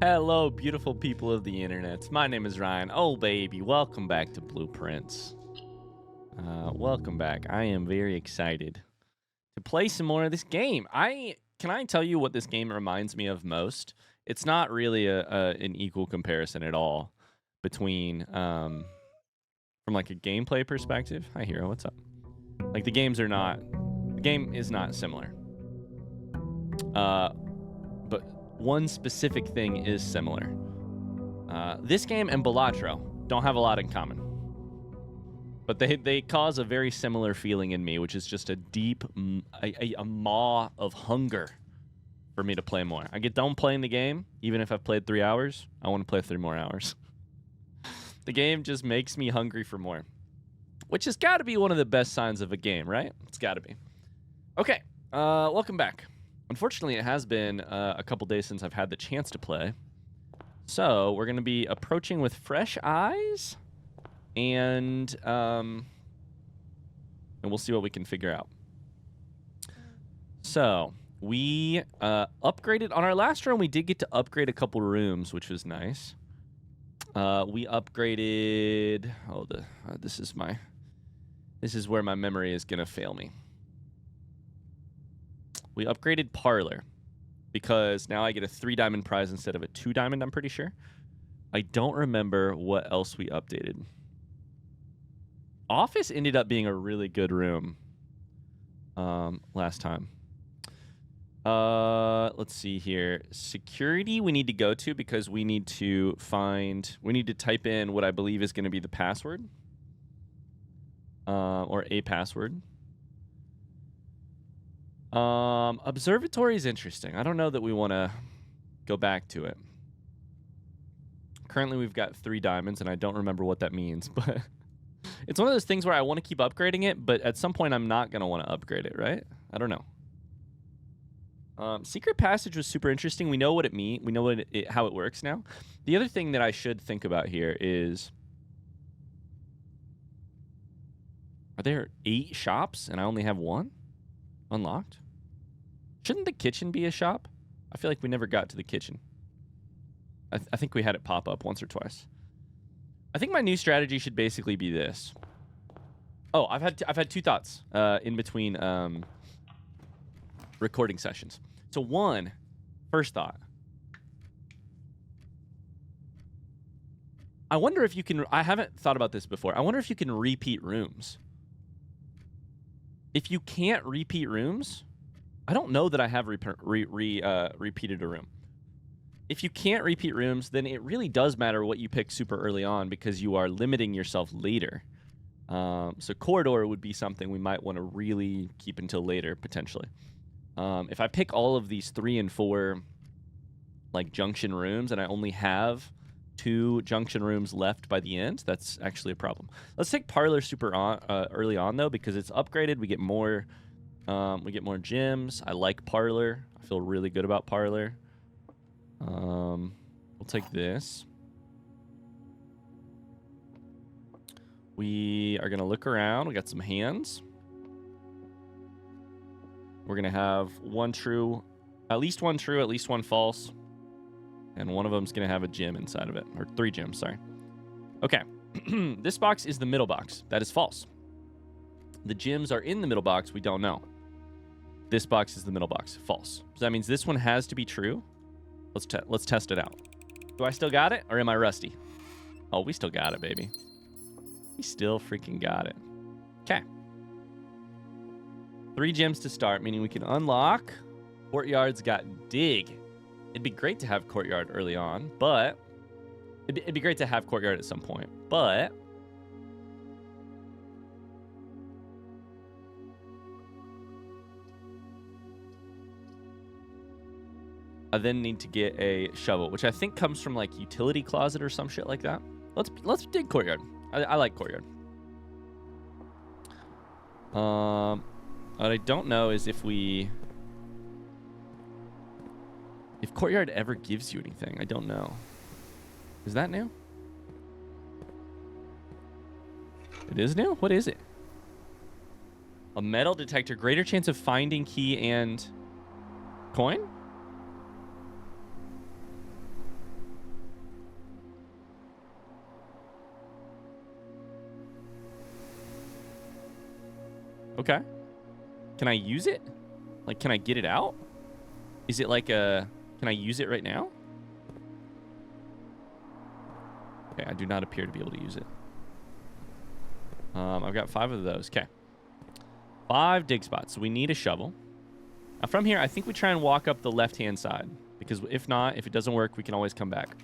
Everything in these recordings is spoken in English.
Hello, beautiful people of the internet. My name is Ryan. Oh, baby, welcome back to Blueprints. Welcome back. I am very excited to play some more of this game. Can I tell you what this game reminds me of most? It's not really an equal comparison at all between from like a gameplay perspective. Hi, Hero. What's up? Like the game is not similar. But one specific thing is similar. This game and Balatro don't have a lot in common. But they cause a very similar feeling in me, which is just a deep, a maw of hunger for me to play more. I get done playing the game, even if I've played 3 hours, I want to play 3 more hours. The game just makes me hungry for more, which has got to be one of the best signs of a game, right? It's got to be. Okay, welcome back. Unfortunately, it has been a couple days since I've had the chance to play. So we're going to be approaching with fresh eyes, and we'll see what we can figure out. So we upgraded on our last run. We did get to upgrade a couple rooms, which was nice. We upgraded. Oh, this is where my memory is going to fail me. We upgraded Parlor because now I get a 3-diamond prize instead of a 2-diamond, I'm pretty sure. I don't remember what else we updated. Office ended up being a really good room last time. Let's see here. Security we need to go to because we need to type in what I believe is going to be the password. Or a password. Observatory is interesting. I don't know that we want to go back to it. Currently, we've got 3 diamonds, and I don't remember what that means, but it's one of those things where I want to keep upgrading it, but at some point, I'm not going to want to upgrade it, right? I don't know. Secret Passage was super interesting. We know what it means. We know how it works now. The other thing that I should think about here is, are there 8 shops, and I only have 1 unlocked? Shouldn't the kitchen be a shop? I feel like we never got to the kitchen. I think we had it pop up once or twice. I think my new strategy should basically be this. Oh, I've had 2 thoughts in between recording sessions. So first thought. I wonder if you can. I haven't thought about this before. I wonder if you can repeat rooms. If you can't repeat rooms, I don't know that I have repeated a room. If you can't repeat rooms, then it really does matter what you pick super early on because you are limiting yourself later. So Corridor would be something we might want to really keep until later, potentially. If I pick all of these 3 and 4 like junction rooms and I only have 2 junction rooms left by the end, that's actually a problem. Let's take Parlor super early on though, because it's upgraded. We get more gems. I like Parlor. I feel really good about Parlor. We'll take this. We are gonna look around. We got some hands. We're gonna have 1 true, at least 1 true, at least 1 false. And one of them's going to have a gem inside of it. Or 3 gems, sorry. Okay. This box is the middle box. That is false. The gems are in the middle box. We don't know. This box is the middle box. False. So that means this one has to be true. Let's test it out. Do I still got it? Or am I rusty? Oh, we still got it, baby. We still freaking got it. Okay. 3 gems to start, meaning we can unlock. Courtyard's got dig. It'd be great to have Courtyard early on, but it'd be great to have Courtyard at some point, but I then need to get a shovel, which I think comes from like utility closet or some shit like that. Let's dig Courtyard. I like Courtyard. What I don't know is if Courtyard ever gives you anything. I don't know. Is that new? It is new? What is it? A metal detector. Greater chance of finding key and coin? Okay. Can I use it? Like, can I get it out? Is it like a... Can I use it right now? Okay, I do not appear to be able to use it. I've got 5 of those. Okay. 5 dig spots. So we need a shovel. Now from here, I think we try and walk up the left-hand side. Because if not, if it doesn't work, we can always come back.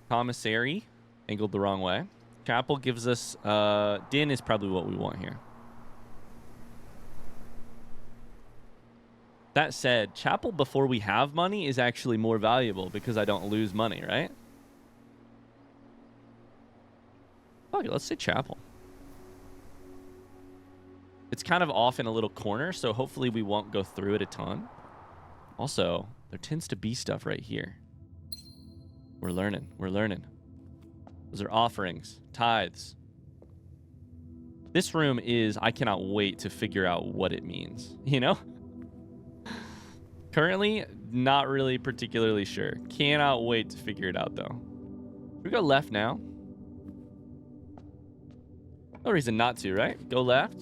Commissary. Angled the wrong way. Chapel gives us... din is probably what we want here. That said, chapel before we have money is actually more valuable because I don't lose money, right? Okay, let's say chapel. It's kind of off in a little corner, so hopefully we won't go through it a ton. Also, there tends to be stuff right here. We're learning. We're learning. Those are offerings, tithes. This room is... I cannot wait to figure out what it means, you know? Currently, not really particularly sure. Cannot wait to figure it out, though. We go left now. No reason not to, right? Go left.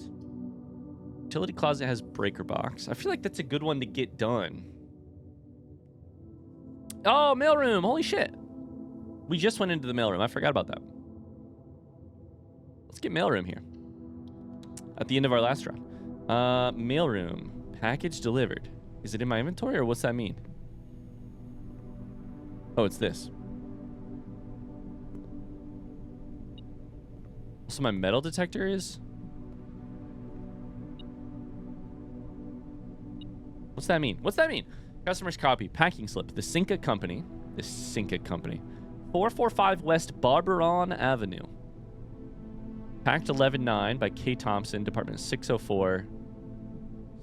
Utility closet has breaker box. I feel like that's a good one to get done. Oh, mailroom. Holy shit. We just went into the mailroom. I forgot about that. Let's get mailroom here. At the end of our last round. Mailroom. Package delivered. Is it in my inventory or what's that mean? Oh, it's this. So my metal detector is... What's that mean? What's that mean? Customer's copy. Packing slip. The Cinca Company. The Cinca Company. 445 West Barberon Avenue. Packed 11-9 by K. Thompson. Department 604.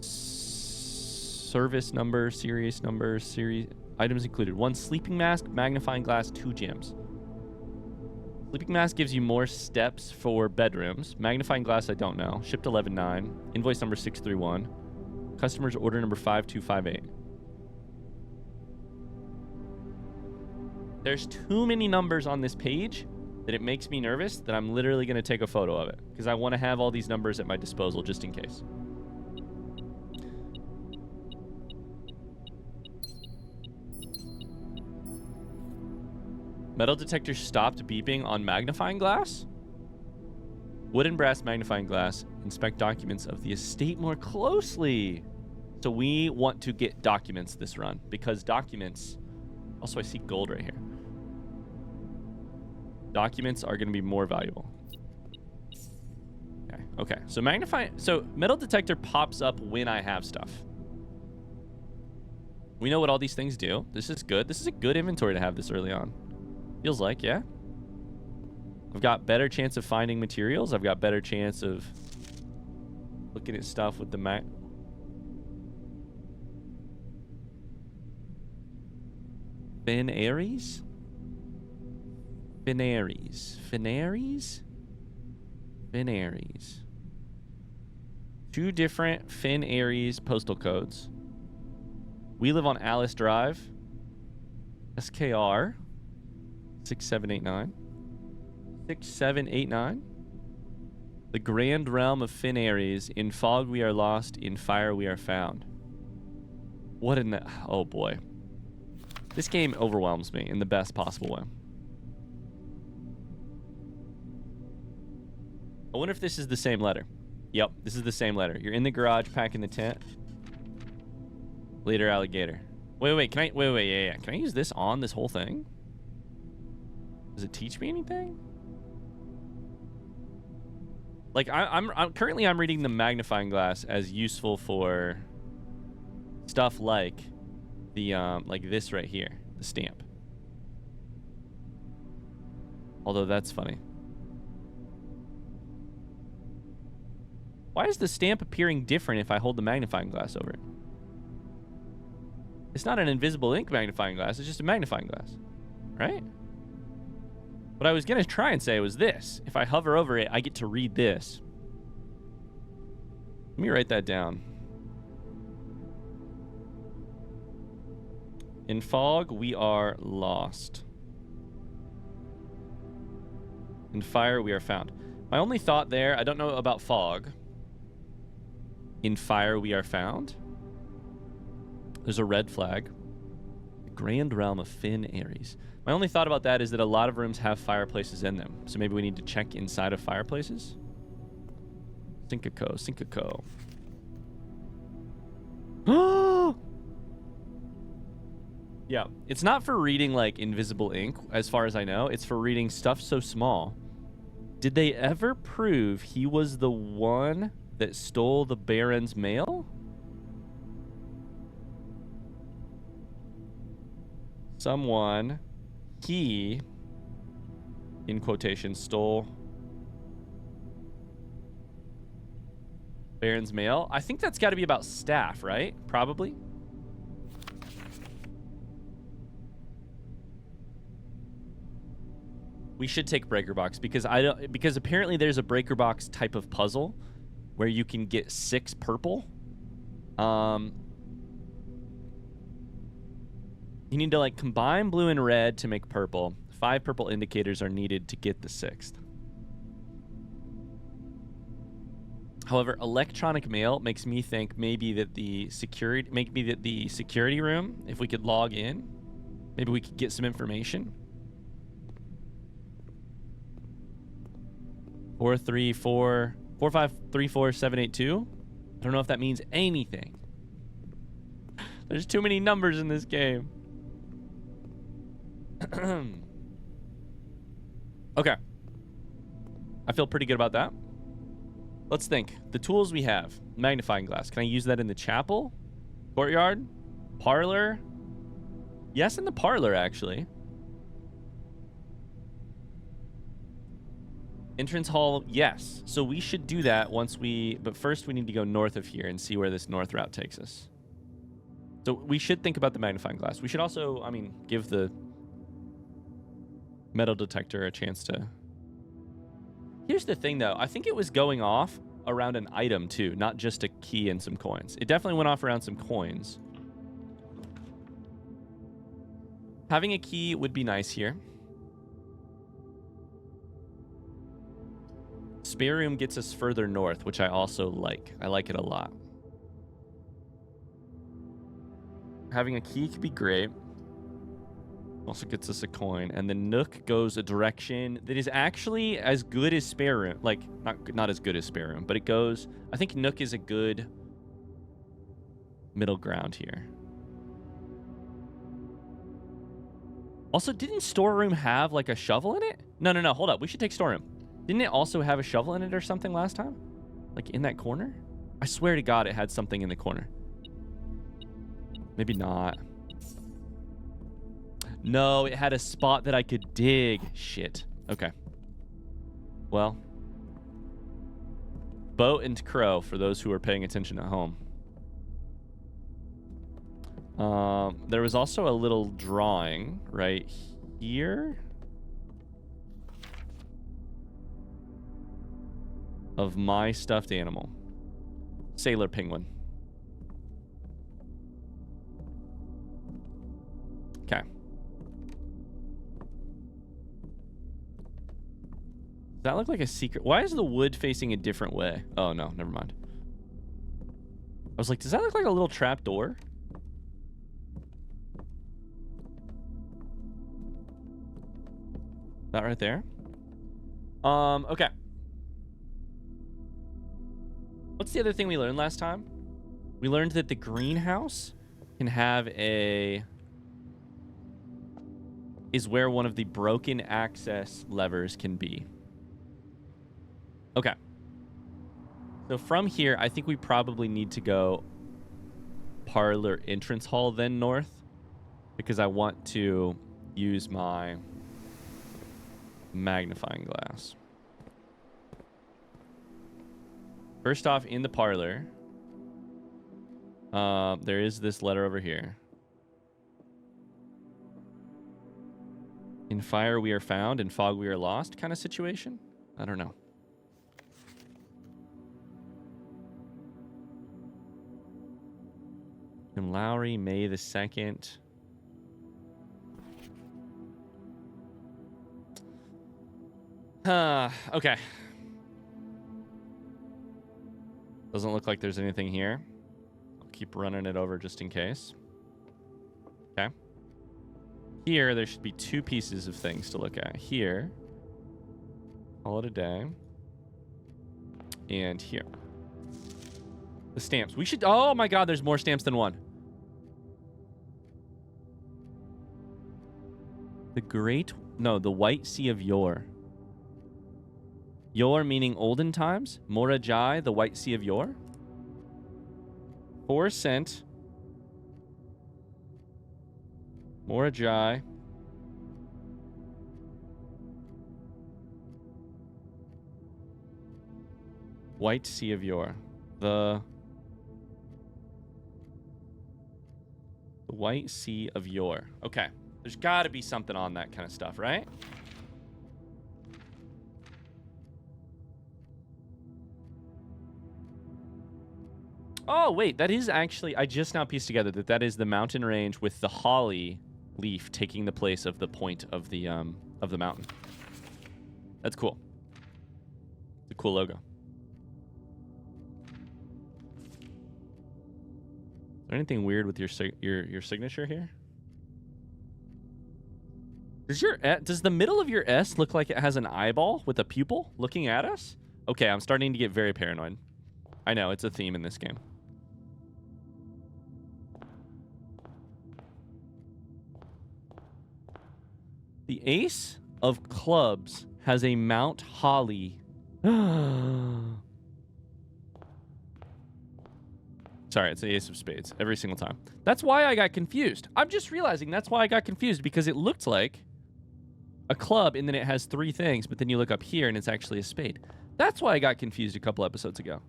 Service number. Serious number. Series. Items included. 1 sleeping mask. Magnifying glass. 2 gems. Sleeping mask gives you more steps for bedrooms. Magnifying glass, I don't know. Shipped 11-9. Invoice number 631. Customer's order number 5258. There's too many numbers on this page that it makes me nervous that I'm literally going to take a photo of it because I want to have all these numbers at my disposal just in case. Metal detector stopped beeping on magnifying glass. Wood and brass magnifying glass. Inspect documents of the estate more closely. So we want to get documents this run because documents... Also, I see gold right here. Documents are going to be more valuable. Okay. Okay. So magnify... So metal detector pops up when I have stuff. We know what all these things do. This is good. This is a good inventory to have this early on. Feels like, yeah. I've got better chance of finding materials. I've got better chance of looking at stuff with the Mac. Finaries? Finaries. Finaries? Finaries. 2 different Finaries postal codes. We live on Alice Drive. SKR. 6789. 6789. The grand realm of Finaries. In fog we are lost, in fire we are found. What in the... Oh boy. This game overwhelms me in the best possible way. I wonder if this is the same letter. Yep, this is the same letter. You're in the garage packing the tent. Later, alligator. Wait, can I... Wait, yeah. Can I use this on this whole thing? Does it teach me anything? Like I'm currently reading the magnifying glass as useful for stuff like the like this right here, the stamp. Although that's funny. Why is the stamp appearing different if I hold the magnifying glass over it? It's not an invisible ink magnifying glass, it's just a magnifying glass. Right? What I was going to try and say was this. If I hover over it, I get to read this. Let me write that down. In fog, we are lost. In fire, we are found. My only thought there, I don't know about fog. In fire we are found. There's a red flag. The grand realm of Finn Ares. My only thought about that is that a lot of rooms have fireplaces in them. So maybe we need to check inside of fireplaces. Syncaco. Yeah, it's not for reading like invisible ink, as far as I know. It's for reading stuff so small. Did they ever prove he was the one that stole the Baron's mail? Someone, he, in quotation, stole Baron's mail. I think that's got to be about staff, right? Probably. We should take breaker box because because apparently there's a breaker box type of puzzle where you can get 6 purple. You need to like combine blue and red to make purple. 5 purple indicators are needed to get the 6th. However, electronic mail makes me think maybe that the security room, if we could log in, maybe we could get some information. 434453782. I don't know if that means anything. There's too many numbers in this game. Okay. I feel pretty good about that. Let's think. The tools we have. Magnifying glass. Can I use that in the chapel? Courtyard? Parlor? Yes, in the parlor, actually. Entrance hall, yes. So we should do that once but first we need to go north of here and see where this north route takes us. So we should think about the magnifying glass. We should also, give the metal detector a chance to... Here's the thing, though. I think it was going off around an item, too, not just a key and some coins. It definitely went off around some coins. Having a key would be nice here. Spare room gets us further north, which I also like. I like it a lot. Having a key could be great. Also gets us a coin. And the Nook goes a direction that is actually as good as spare room. Like, not as good as spare room, but it goes... I think Nook is a good middle ground here. Also, didn't storeroom have, like, a shovel in it? No. Hold up. We should take storeroom. Didn't it also have a shovel in it or something last time? Like, in that corner? I swear to God it had something in the corner. Maybe not. No, it had a spot that I could dig. Shit. Okay. Well. Boat and crow, for those who are paying attention at home. There was also a little drawing right here of my stuffed animal. Sailor penguin. Okay. Does that look like a secret? Why is the wood facing a different way? Oh, no. Never mind. I was like, does that look like a little trap door? That right there? Okay. What's the other thing we learned last time? We learned that the greenhouse can have is where one of the broken access levers can be. Okay. So from here, I think we probably need to go parlor entrance hall then north, because I want to use my magnifying glass. First off, in the parlor, there is this letter over here. In fire we are found, in fog we are lost kind of situation? I don't know. In Lowry, May the 2nd. Okay. Doesn't look like there's anything here. I'll keep running it over just in case. Okay. Here, there should be 2 pieces of things to look at. Here. Call it a day. And here. The stamps. We should... Oh my god, there's more stamps than 1. The great... No, the White Sea of Yore. Yore meaning olden times. Morajai, the White Sea of Yore. 4 cent. Morajai. White Sea of Yore. The White Sea of Yore. Okay. There's got to be something on that kind of stuff, right? Oh, wait. That is actually... I just now pieced together that that is the mountain range with the holly leaf taking the place of the point of the mountain. That's cool. It's a cool logo. Is there anything weird with your signature here? Does the middle of your S look like it has an eyeball with a pupil looking at us? Okay, I'm starting to get very paranoid. I know, it's a theme in this game. The Ace of Clubs has a Mount Holly. Sorry, it's the Ace of Spades every single time. That's why I got confused. I'm just realizing that's why I got confused, because it looked like a club and then it has 3 things, but then you look up here and it's actually a spade. That's why I got confused a couple episodes ago.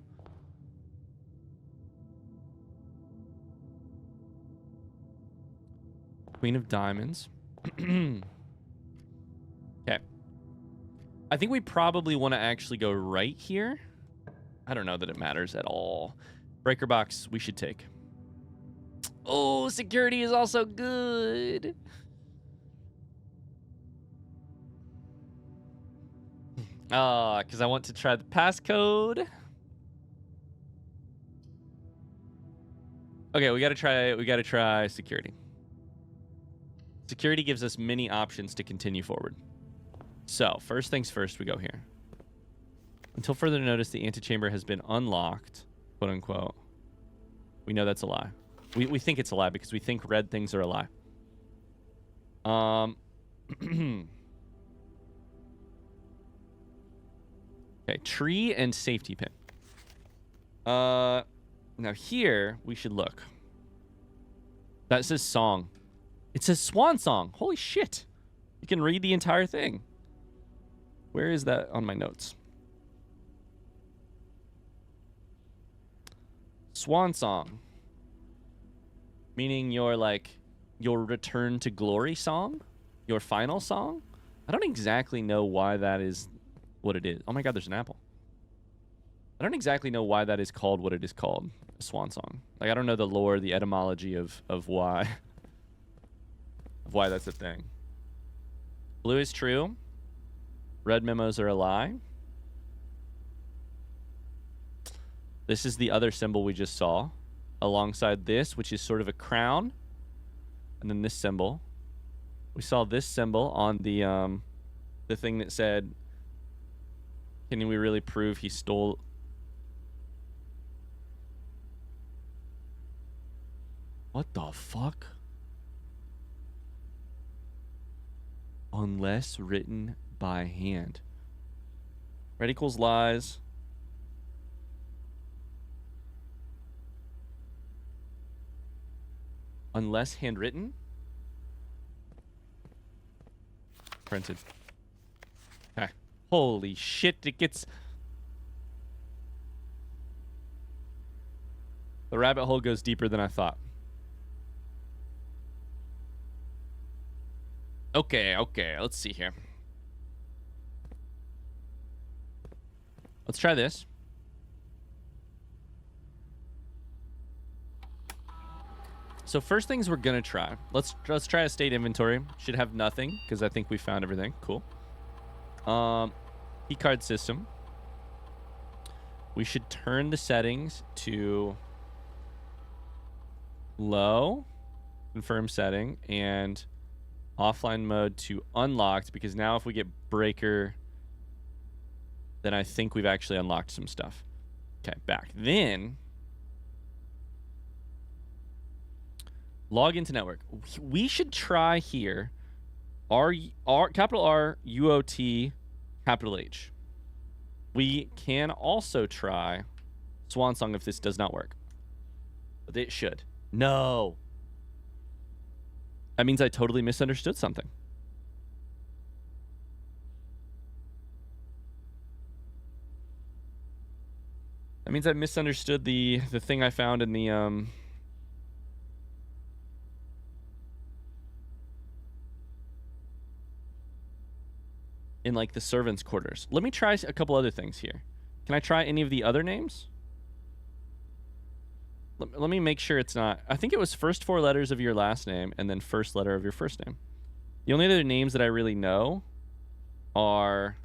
Queen of Diamonds. Okay. I think we probably want to actually go right here. I don't know that it matters at all. Breaker box, we should take. Oh, security is also good. Because I want to try the passcode. Okay, we gotta try security. Security gives us many options to continue forward. So, first things first, we go here. Until further notice, the antechamber has been unlocked, quote unquote. We know that's a lie. We think it's a lie because we think red things are a lie. Okay, tree and safety pin. Now here we should look. That says song. It says swan song. Holy shit. You can read the entire thing. Where is that on my notes? Swan song. Meaning your return to glory song? Your final song? I don't exactly know why that is what it is. Oh my god, there's an apple. I don't exactly know why that is called what it is called. A swan song. Like, I don't know the lore, the etymology of why. Of why that's a thing. Blue is true. Red memos are a lie. This is the other symbol we just saw. Alongside this, which is sort of a crown. And then this symbol. We saw this symbol on the thing that said, can we really prove he stole... What the fuck? Unless written by hand. Red equals lies. Unless handwritten. Printed. Okay. Holy shit, it gets... The rabbit hole goes deeper than I thought. Okay, let's see here. Let's try this. So first things we're gonna try. Let's try a state inventory. Should have nothing because I think we found everything. Cool. Key card system. we should turn the settings to low, confirm setting, and offline mode to unlocked, because now if we get breaker, then I think we've actually unlocked some stuff. Okay, back. Then log into network. We should try here capital R, UOT, capital H. We can also try Swan Song if this does not work. But it should. No. That means I totally misunderstood something. That means I misunderstood the thing I found in the in like the servants' quarters. Let me try a couple other things here. Can I try any of the other names? Let me make sure it's not. I think it was first 4 letters of your last name and then first letter of your first name. The only other names that I really know are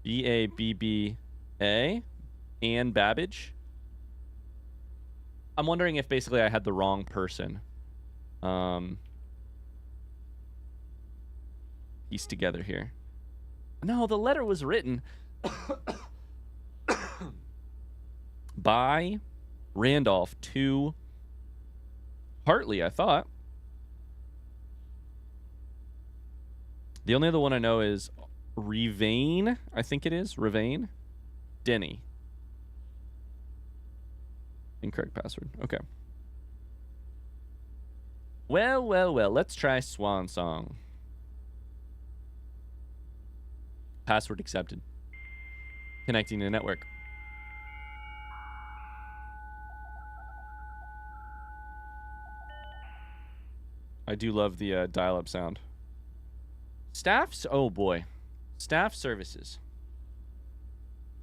B-A-B-B-A and Babbage. I'm wondering if basically I had the wrong person pieced together here. No, the letter was written by Randolph to Hartley, I thought. The only other one I know is Revane, I think it is. Revane. Denny. Incorrect password. Okay. Well, well, well. Let's try Swan Song. Password accepted. Connecting to network. I do love the dial-up sound. Staffs. Oh boy. Staff services.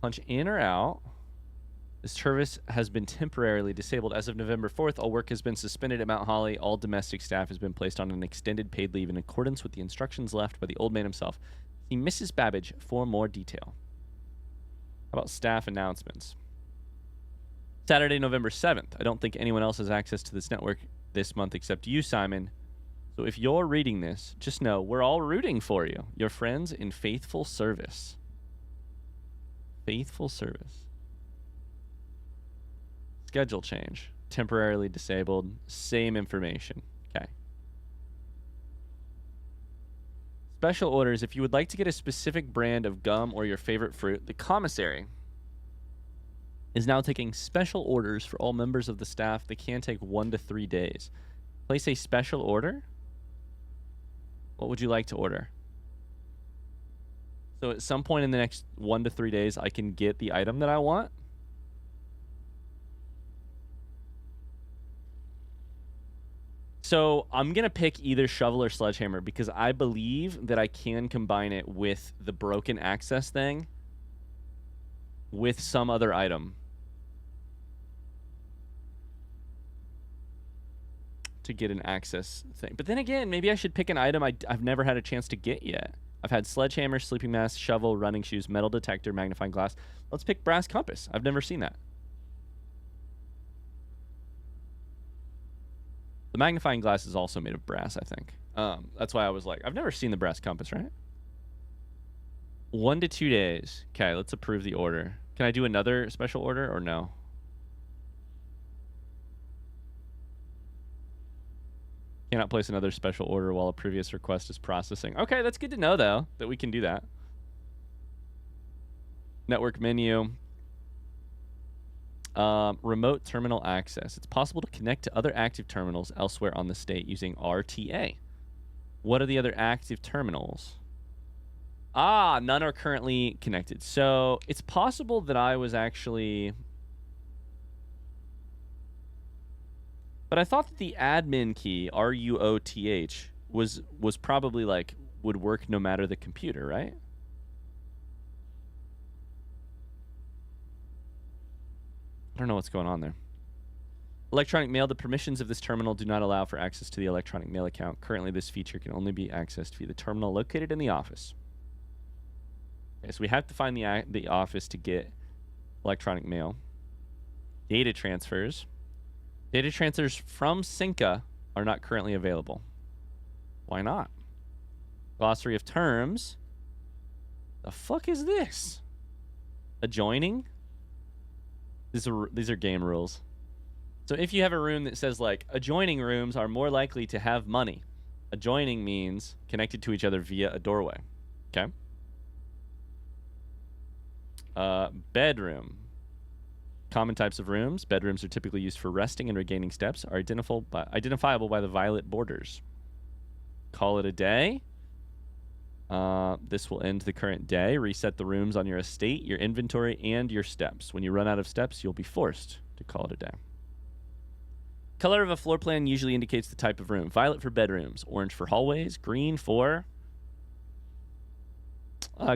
Punch in or out. This service has been temporarily disabled. As of November 4th, all work has been suspended at Mount Holly. All domestic staff has been placed on an extended paid leave in accordance with the instructions left by the old man himself. See Mrs. Babbage for more detail. How about staff announcements? Saturday, November 7th. I don't think anyone else has access to this network this month except you, Simon. So if you're reading this, just know we're all rooting for you. Your friends in faithful service. Faithful service. Schedule change. Temporarily disabled. Same information. Okay. Special orders. If you would like to get a specific brand of gum or your favorite fruit, the commissary is now taking special orders for all members of the staff. They can take 1 to 3 days. Place a special order. What would you like to order? So at some point in the next 1 to 3 days, I can get the item that I want. So I'm going to pick either shovel or sledgehammer because I believe that I can combine it with the broken access thing with some other item to get an access thing. But then again, maybe I should pick an item I've never had a chance to get yet. I've had sledgehammer, sleeping mask, shovel, running shoes, metal detector, magnifying glass. Let's pick brass compass. I've never seen that. The magnifying glass is also made of brass, I think. That's why I was like, I've never seen the brass compass, right? 1 to 2 days. Okay, let's approve the order. Can I do another special order or no? Cannot place another special order while a previous request is processing. Okay, that's good to know, though, that we can do that. Network menu. Remote terminal access. It's possible to connect to other active terminals elsewhere on the state using RTA. What are the other active terminals? Ah, none are currently connected. So it's possible that I was actually... But I thought that the admin key, RUOTH, was probably like, would work no matter the computer, right? I don't know what's going on there. Electronic mail. The permissions of this terminal do not allow for access to the electronic mail account. Currently, this feature can only be accessed via the terminal located in the office. Okay, so we have to find the office to get electronic mail. Data transfers. Data transfers from Cinca are not currently available. Why not? Glossary of terms. The fuck is this? Adjoining? These are game rules. So if you have a room that says, like, adjoining rooms are more likely to have money. Adjoining means connected to each other via a doorway. Okay? Bedroom. Common types of rooms. Bedrooms are typically used for resting and regaining steps. Are identifiable by the violet borders. Call it a day. This will end the current day. Reset the rooms on your estate, your inventory, and your steps. When you run out of steps, you'll be forced to call it a day. Color of a floor plan usually indicates the type of room. Violet for bedrooms, orange for hallways, green for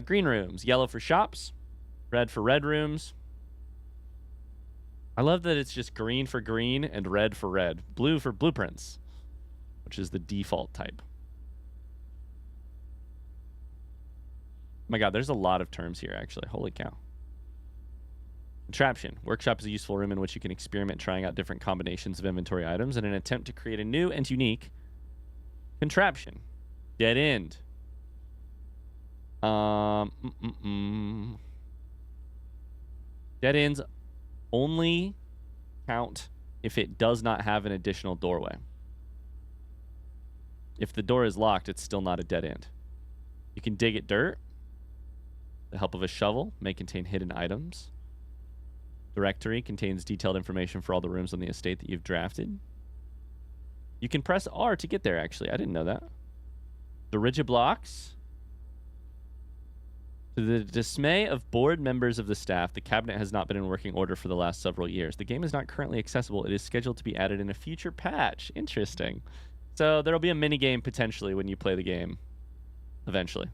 green rooms, yellow for shops, red for red rooms. I love that it's just green for green and red for red. Blue for blueprints, which is the default type. Oh my god, there's a lot of terms here, actually. Holy cow. Contraption. Workshop is a useful room in which you can experiment trying out different combinations of inventory items in an attempt to create a new and unique contraption. Dead end. Dead ends only count if it does not have an additional doorway. If the door is locked, it's still not a dead end. You can dig at dirt. The help of a shovel may contain hidden items. Directory contains detailed information for all the rooms on the estate that you've drafted. You can press R to get there, actually. I didn't know that. The Rigiblocks. To the dismay of board members of the staff, the cabinet has not been in working order for the last several years. The game is not currently accessible. It is scheduled to be added in a future patch. Interesting. So there will be a mini game potentially when you play the game eventually.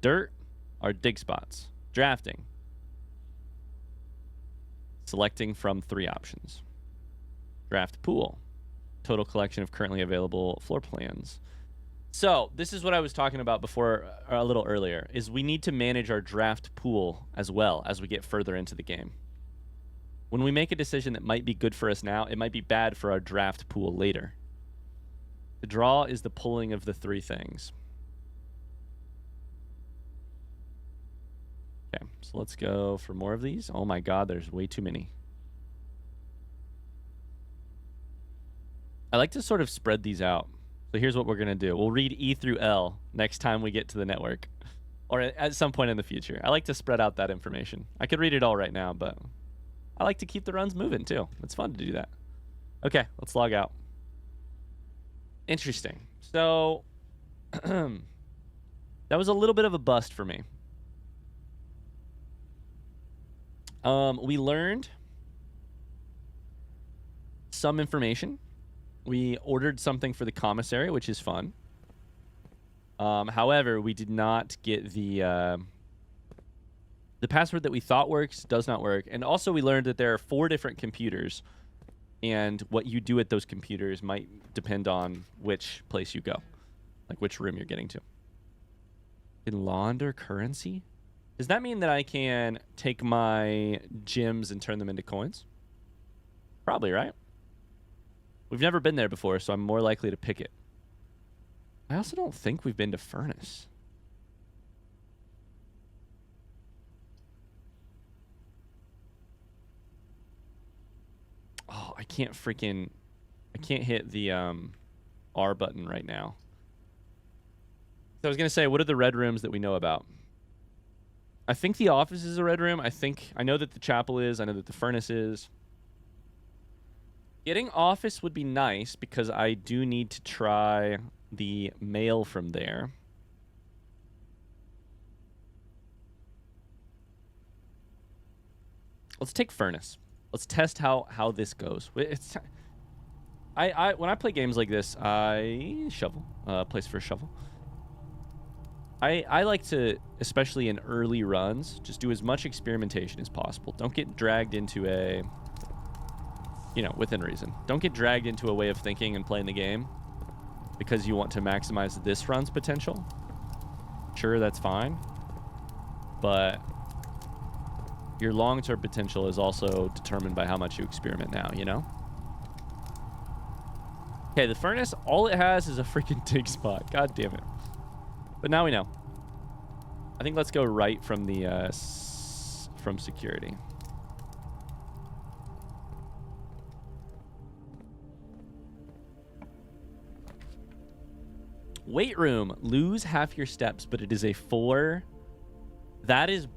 Dirt are dig spots. Drafting. Selecting from 3 options. Draft pool. Total collection of currently available floor plans. So this is what I was talking about before, a little earlier, is we need to manage our draft pool as well as we get further into the game. When we make a decision that might be good for us now, it might be bad for our draft pool later. The draw is the pulling of the 3 things. Okay, so let's go for more of these. Oh my god, there's way too many. I like to sort of spread these out. So here's what we're going to do. We'll read E through L next time we get to the network. Or at some point in the future. I like to spread out that information. I could read it all right now, but I like to keep the runs moving too. It's fun to do that. Okay, let's log out. Interesting. So that was a little bit of a bust for me. We learned some information. We ordered something for the commissary, which is fun. However, we did not get the password that we thought works does not work. And also we learned that there are 4 different computers, and what you do at those computers might depend on which place you go, like which room you're getting to. Can launder currency? Does that mean that I can take my gems and turn them into coins? Probably, right? We've never been there before, so I'm more likely to pick it. I also don't think we've been to Furnace. Oh, I can't hit the R button right now. So I was going to say, what are the red rooms that we know about? I think the office is a red room. I know that the chapel is. I know that the furnace is. Getting office would be nice because I do need to try the mail from there. Let's take furnace. Let's test how this goes. When I play games like this, I shovel. Place for a shovel. I like to, especially in early runs, just do as much experimentation as possible. Don't get dragged into a, within reason. Don't get dragged into a way of thinking and playing the game because you want to maximize this run's potential. Sure, that's fine. But your long-term potential is also determined by how much you experiment now, you know? Okay, the furnace, all it has is a freaking dig spot. God damn it. But now we know. I think let's go right from the from security. Weight room. Lose half your steps, but it is a 4. That is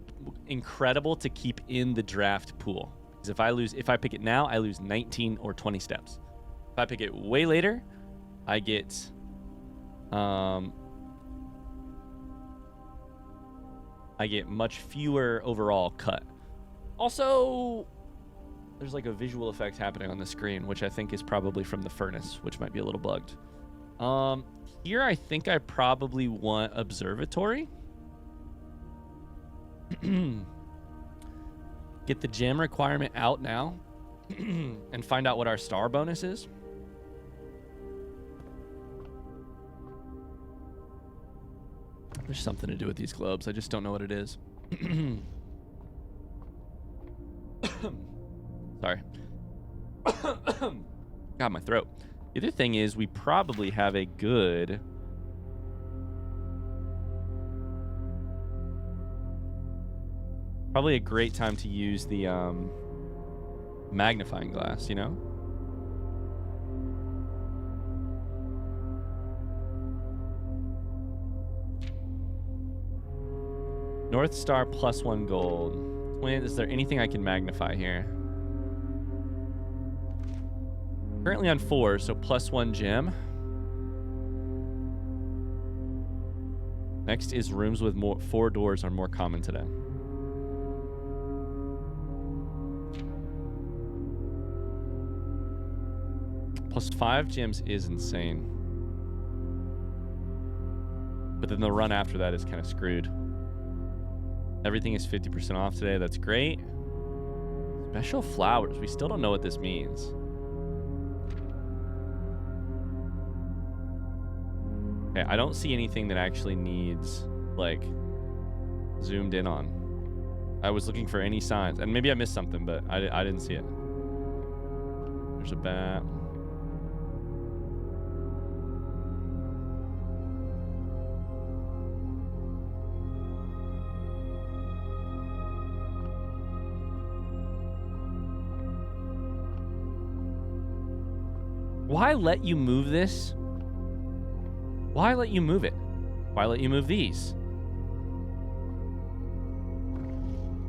incredible to keep in the draft pool. Because if I pick it now, I lose 19 or 20 steps. If I pick it way later, I get much fewer overall cut. Also, there's like a visual effect happening on the screen, which I think is probably from the furnace, which might be a little bugged. Here I think I probably want Observatory. Get the gem requirement out now and find out what our star bonus is. There's something to do with these globes. I just don't know what it is. Sorry. God, my throat. The other thing is we probably have a good... Probably a great time to use the magnifying glass, you know? North Star +1 gold. Twin, is there anything I can magnify here? Currently on 4, so +1 gem. Next is rooms with 4 doors are more common today. +5 gems is insane. But then the run after that is kind of screwed. Everything is 50% off today. That's great. Special flowers. We still don't know what this means. Okay, I don't see anything that actually needs, like, zoomed in on. I was looking for any signs. And maybe I missed something, but I didn't see it. There's a bat. Why let you move this? Why let you move it? Why let you move these?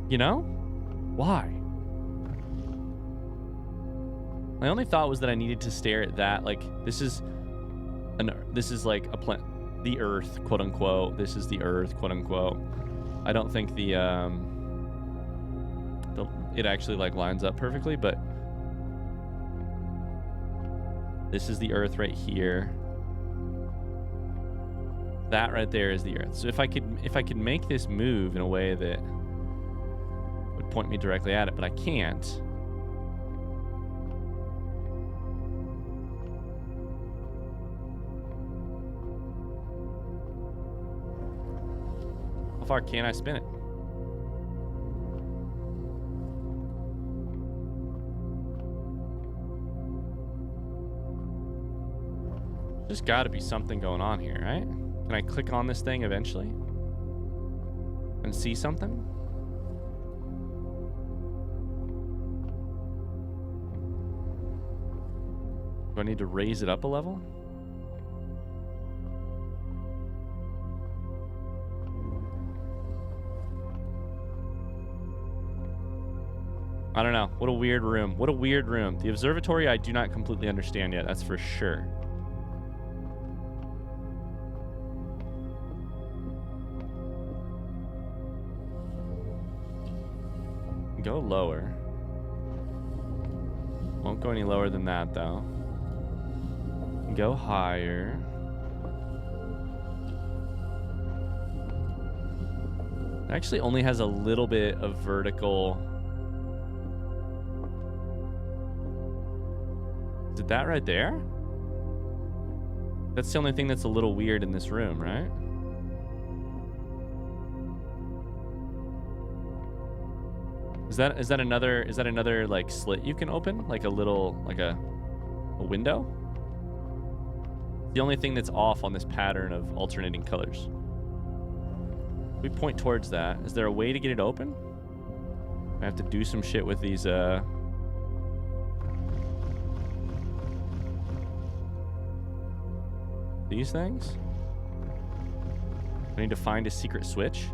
You know? Why? My only thought was that I needed to stare at that. Like, this is like a planet, the Earth, quote unquote. This is the Earth, quote unquote. I don't think it actually like lines up perfectly, but this is the Earth right here. That right there is the Earth. So if I could make this move in a way that would point me directly at it, but I can't. How far can I spin it? There's got to be something going on here, right? Can I click on this thing eventually and see something? Do I need to raise it up a level? I don't know. What a weird room. What a weird room. The observatory I do not completely understand yet. That's for sure. Go lower. Won't go any lower than that, though. Go higher. It actually only has a little bit of vertical. Is it that right there? That's the only thing that's a little weird in this room, right? Is that another like slit you can open? Like a little, like a window? The only thing that's off on this pattern of alternating colors. We point towards that. Is there a way to get it open? I have to do some shit with these, these things? I need to find a secret switch.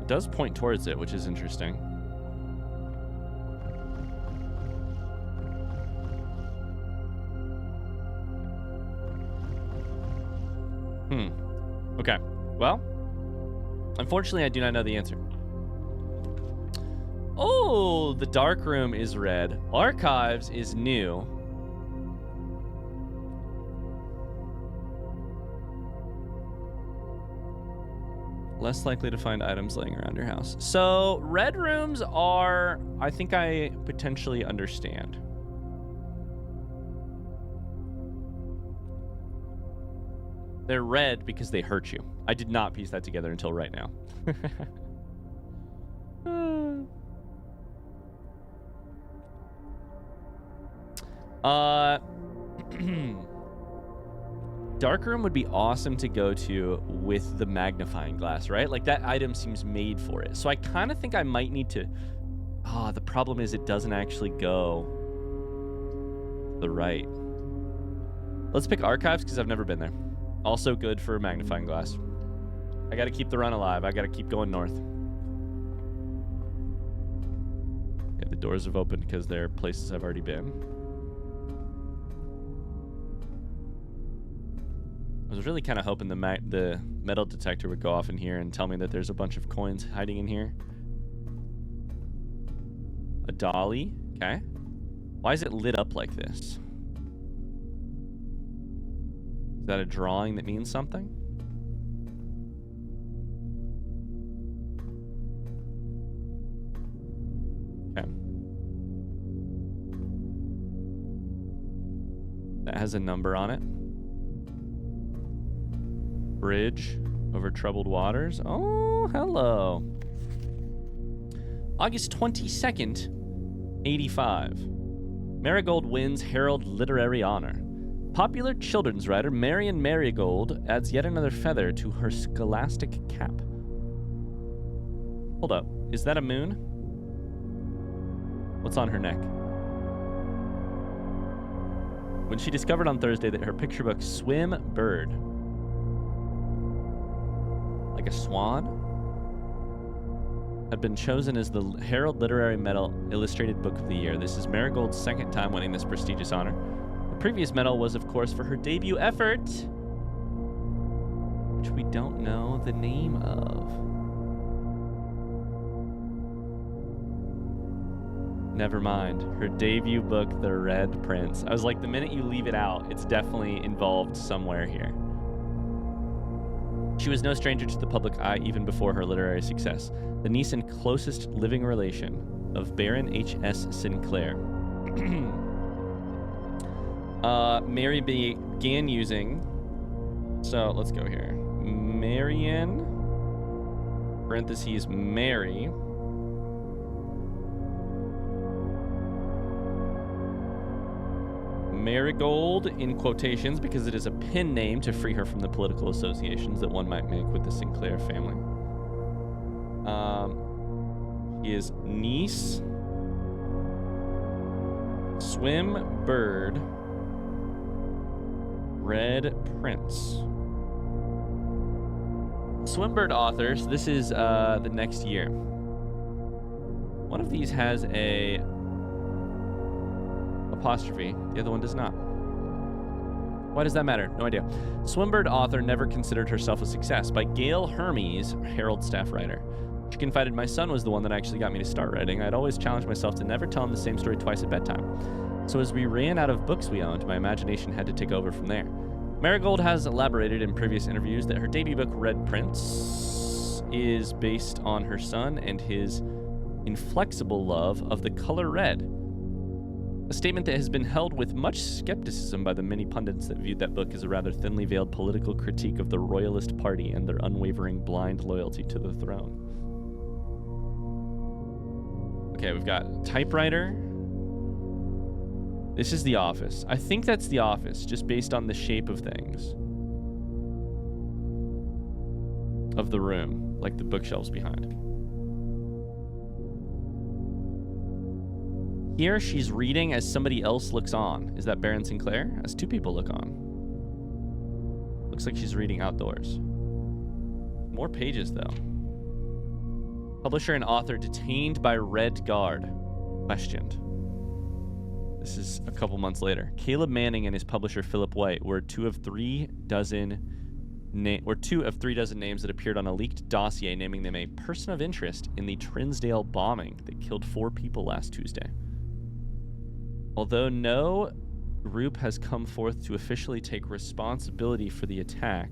It does point towards it, which is interesting. Okay. Well, unfortunately, I do not know the answer. Oh, the dark room is red. Archives is new. Less likely to find items laying around your house. So, red rooms are, I think I potentially understand. They're red because they hurt you. I did not piece that together until right now. Dark room would be awesome to go to with the magnifying glass, right? Like that item seems made for it. So I kind of think I might need to... the problem is it doesn't actually go to the right. Let's pick archives because I've never been there. Also good for a magnifying glass. I got to keep the run alive. I got to keep going north. Yeah, the doors have opened because they're places I've already been. I was really kind of hoping the metal detector would go off in here and tell me that there's a bunch of coins hiding in here. A dolly. Okay. Why is it lit up like this? Is that a drawing that means something? Okay. That has a number on it. Bridge over troubled waters. Oh, hello. August 22nd, 85. Marigold wins Herald Literary Honor. Popular children's writer Marion Marigold adds yet another feather to her scholastic cap. Hold up. Is that a moon? What's on her neck? When she discovered on Thursday that her picture book Swim Bird, like a swan, had been chosen as the Herald Literary Medal Illustrated Book of the Year. This is Marigold's second time winning this prestigious honor. The previous medal was, of course, for her debut effort, which we don't know the name of. Never mind. Her debut book, The Red Prince. I was like, the minute you leave it out, it's definitely involved somewhere here. She was no stranger to the public eye even before her literary success. The niece and closest living relation of Baron H.S. Sinclair. Mary began using... So, let's go here. Marion, parentheses, Mary... Marigold in quotations because it is a pen name to free her from the political associations that one might make with the Sinclair family. His niece, Swim Bird, Red Prince. Swimbird authors, this is the next year. One of these has a apostrophe, the other one does not. Why does that matter? No idea. Swimbird author never considered herself a success by Gail Hermes, Herald staff writer. She confided, my son was the one that actually got me to start writing. I'd always challenged myself to never tell him the same story twice at bedtime. So as we ran out of books we owned, my imagination had to take over from there. Marigold has elaborated in previous interviews that her debut book, Red Prince, is based on her son and his inflexible love of the color red. A statement that has been held with much skepticism by the many pundits that viewed that book as a rather thinly veiled political critique of the Royalist Party and their unwavering blind loyalty to the throne. Okay, we've got typewriter. This is the office. I think that's the office, just based on the shape of things. Of the room, like the bookshelves behind. Here, she's reading as somebody else looks on. Is that Baron Sinclair? As two people look on. Looks like she's reading outdoors. More pages, though. Publisher and author detained by Red Guard. Questioned. This is a couple months later. Caleb Manning and his publisher Philip White were two of three dozen names that appeared on a leaked dossier naming them a person of interest in the Trinsdale bombing that killed 4 people last Tuesday. Although no group has come forth to officially take responsibility for the attack,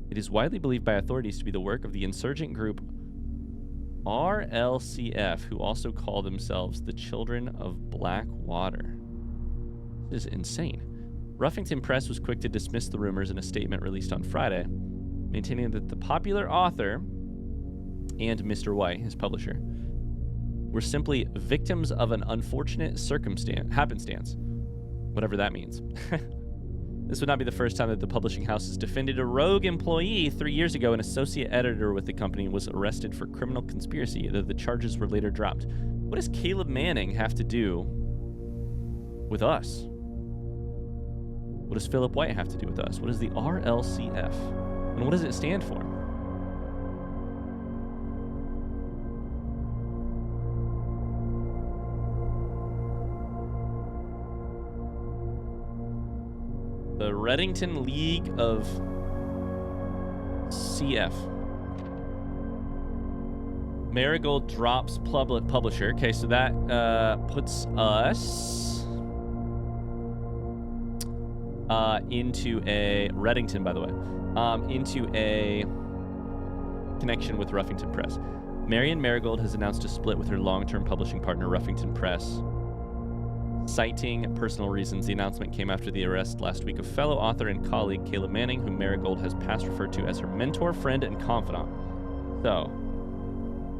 it is widely believed by authorities to be the work of the insurgent group RLCF, who also call themselves the Children of Blackwater. This is insane. Ruffington Press was quick to dismiss the rumors in a statement released on Friday, maintaining that the popular author and Mr. White, his publisher, were simply victims of an unfortunate happenstance, whatever that means. This would not be the first time that the publishing house has defended a rogue employee. 3 years ago, an associate editor with the company was arrested for criminal conspiracy, though the charges were later dropped. What does Caleb Manning have to do with us? What does Philip White have to do with us? What is the RLCF? And what does it stand for? The Reddington League of CF. Marigold drops publisher. Okay, so that puts us into a Reddington, by the way, into a connection with Ruffington Press. Marion Marigold has announced a split with her long-term publishing partner, Ruffington Press. Citing personal reasons, the announcement came after the arrest last week of fellow author and colleague Caleb Manning, whom Marigold has past referred to as her mentor, friend, and confidant. So,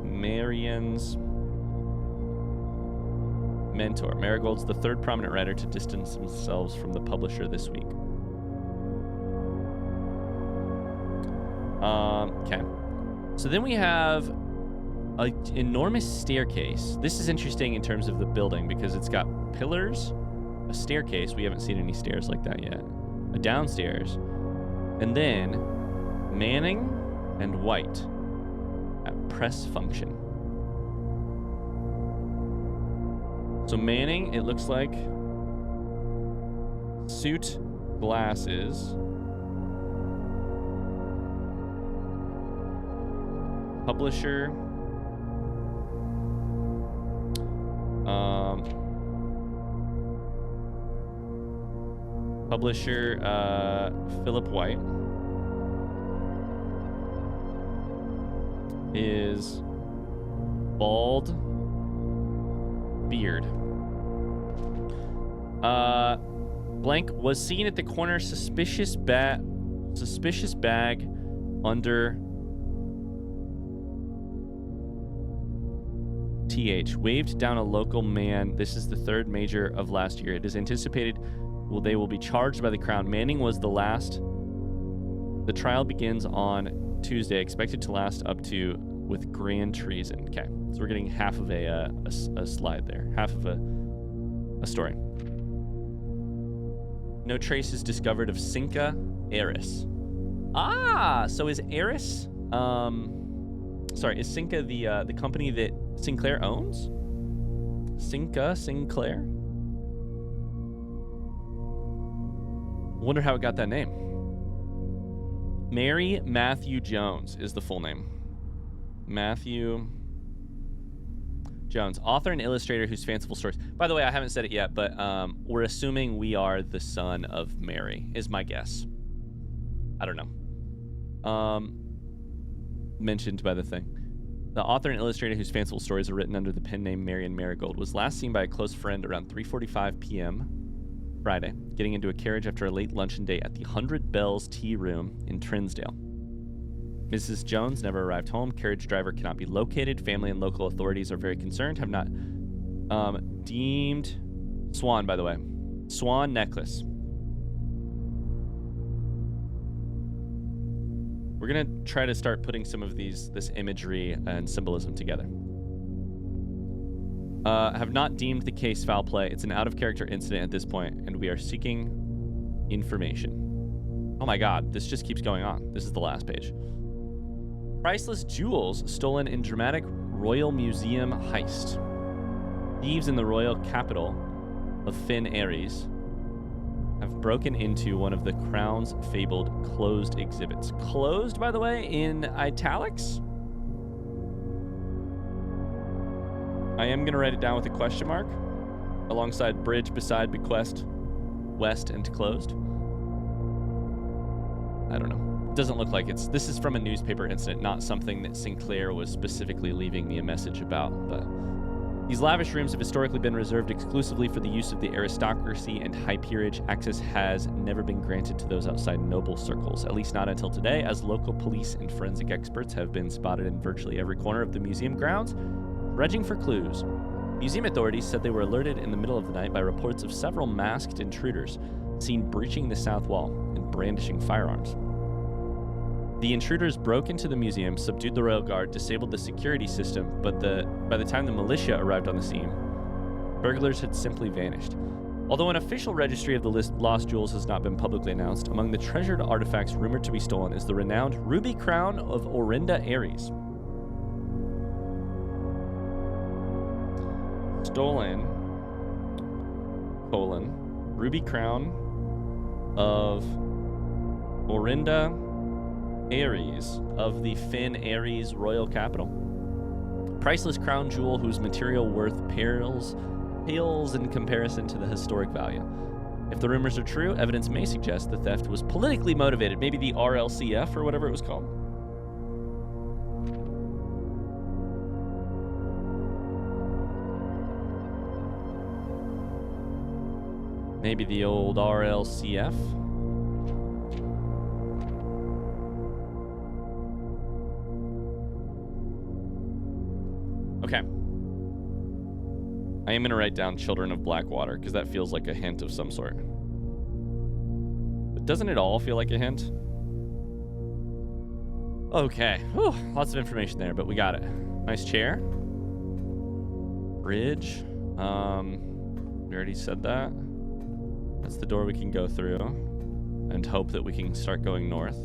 Marion's mentor. Marigold's the third prominent writer to distance themselves from the publisher this week. Okay. So then we have an enormous staircase. This is interesting in terms of the building because it's got pillars, a staircase. We haven't seen any stairs like that yet. A downstairs. And then Manning and White at press function. So Manning, it looks like suit, glasses, publisher, Philip White is bald beard. Blank was seen at the corner, suspicious bag under TH, waved down a local man. This is the third major of last year. It is anticipated they will be charged by the Crown. Manning was the last. The trial begins on Tuesday, expected to last up to with grand treason. Okay, so we're getting half of a slide there, half of a story. No traces discovered of Cinca Eris. Ah, so is Eris? Is Cinca the company that Sinclair owns? Sinclair? Wonder how it got that name. Mary Matthew Jones is the full name. Matthew Jones, author and illustrator whose fanciful stories. By the way, I haven't said it yet, but we're assuming we are the son of Mary, is my guess. I don't know. Mentioned by the thing. The author and illustrator whose fanciful stories are written under the pen name Marion Marigold was last seen by a close friend around 3:45 p.m. Friday, getting into a carriage after a late luncheon date at the 100 Bells Tea Room in Trinsdale. Mrs. Jones never arrived home. Carriage driver cannot be located. Family and local authorities are very concerned. Have not deemed... Swan, by the way. Swan necklace. We're going to try to start putting some of this imagery and symbolism together. Have not deemed the case foul play. It's an out-of-character incident at this point, and we are seeking information. Oh my god, this just keeps going on. This is the last page. Priceless jewels stolen in dramatic Royal Museum heist. Thieves in the royal capital of Finn Ares have broken into one of the Crown's fabled closed exhibits. Closed, by the way, in italics? I am going to write it down with a question mark alongside bridge beside bequest, west, and closed. I don't know. It doesn't look like it's... This is from a newspaper incident, not something that Sinclair was specifically leaving me a message about, but... These lavish rooms have historically been reserved exclusively for the use of the aristocracy and high peerage. Access has never been granted to those outside noble circles, at least not until today, as local police and forensic experts have been spotted in virtually every corner of the museum grounds, dredging for clues. Museum authorities said they were alerted in the middle of the night by reports of several masked intruders seen breaching the south wall and brandishing firearms. The intruders broke into the museum, subdued the royal guard, disabled the security system, but by the time the militia arrived on the scene, burglars had simply vanished. Although an official registry of the lost jewels has not been publicly announced, among the treasured artifacts rumored to be stolen is the renowned ruby crown of Orinda Ares. Stolen, ruby crown of Orinda Ares of the Finn Ares royal capital. Priceless crown jewel whose material worth pales in comparison to the historic value. If the rumors are true, evidence may suggest the theft was politically motivated. Maybe the RLCF or whatever it was called. Maybe the old RLCF. Okay. I am going to write down Children of Blackwater, because that feels like a hint of some sort. But doesn't it all feel like a hint? Okay. Whew, lots of information there, but we got it. Nice chair. Bridge. We already said that. That's the door we can go through. And hope that we can start going north.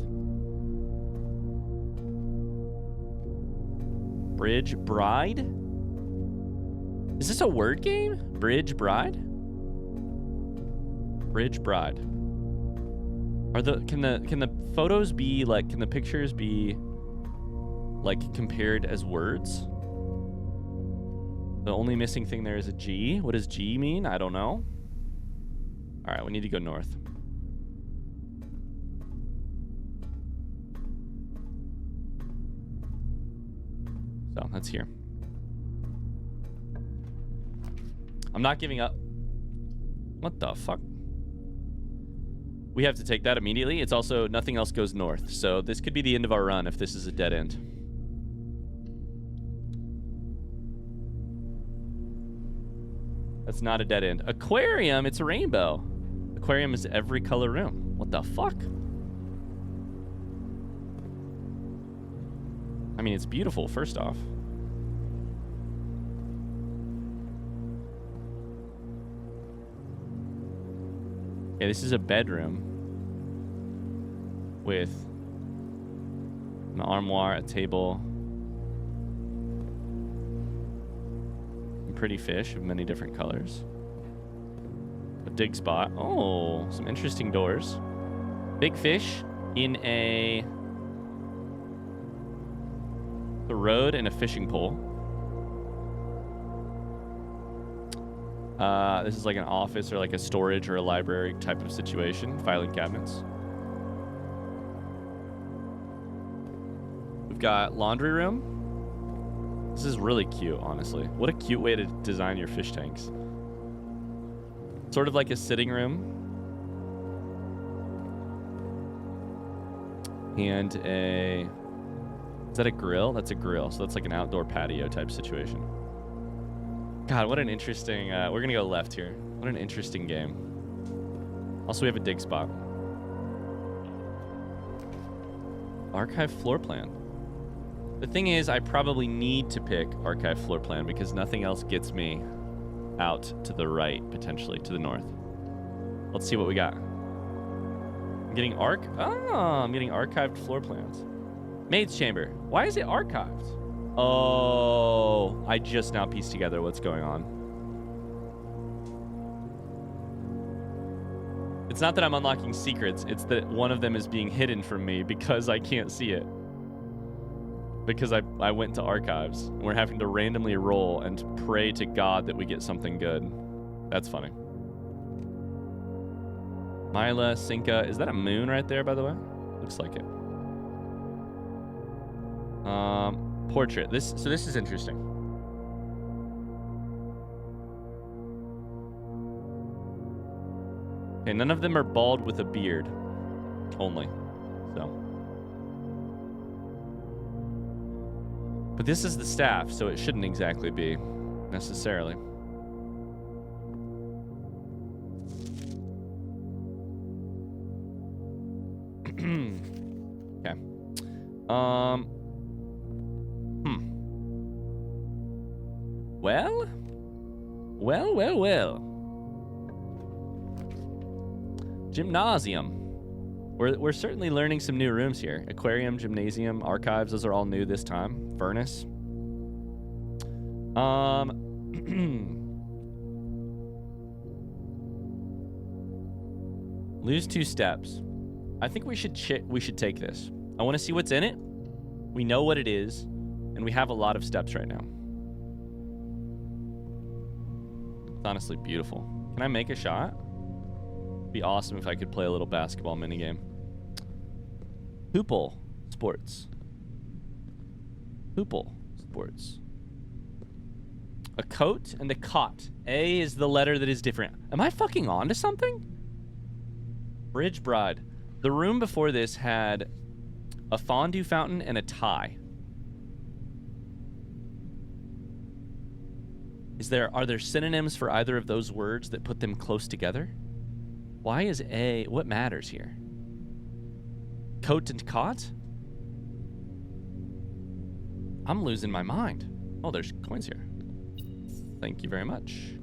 Bridge Bride? Is this a word game? Bridge Bride? Bridge Bride. Can the photos be like, can the pictures be like compared as words? The only missing thing there is a G. What does G mean? I don't know. All right, we need to go north. So that's here. I'm not giving up. What the fuck? We have to take that immediately. It's also nothing else goes north. So this could be the end of our run if this is a dead end. That's not a dead end. Aquarium, it's a rainbow. Aquarium is every color room. What the fuck? I mean, it's beautiful, first off. Yeah, this is a bedroom with an armoire, a table, and pretty fish of many different colors. A dig spot. Oh, some interesting doors. Big fish in a road and a fishing pole. This is like an office or like a storage or a library type of situation. Filing cabinets. We've got laundry room. This is really cute, honestly. What a cute way to design your fish tanks. Sort of like a sitting room. And a... Is that a grill? That's a grill. So that's like an outdoor patio type situation. God, what an interesting... we're going to go left here. What an interesting game. Also, we have a dig spot. Archive floor plan. The thing is, I probably need to pick archive floor plan because nothing else gets me out to the right, potentially, to the north. Let's see what we got. I'm getting I'm getting archived floor plans. Maid's chamber. Why is it archived? Oh, I just now pieced together what's going on. It's not that I'm unlocking secrets. It's that one of them is being hidden from me because I can't see it. Because I went to archives. And we're having to randomly roll and pray to God that we get something good. That's funny. Mila, Cinca. Is that a moon right there, by the way? Looks like it. Portrait. So this is interesting. Okay, none of them are bald with a beard. Only. So. But this is the staff, so it shouldn't exactly be necessarily. Okay. Well. Gymnasium. We're certainly learning some new rooms here. Aquarium, gymnasium, archives, those are all new this time. Furnace. Lose 2 steps. I think we should take this. I want to see what's in it. We know what it is, and we have a lot of steps right now. It's honestly beautiful. Can I make a shot? It'd be awesome if I could play a little basketball minigame. Hoople sports. Hoople sports. A coat and a cot. A is the letter that is different. Am I fucking on to something? Bridge bride. The room before this had a fondue fountain and a tie. Are there synonyms for either of those words that put them close together? Why is A... What matters here? Coat and cot? I'm losing my mind. Oh, there's coins here. Thank you very much.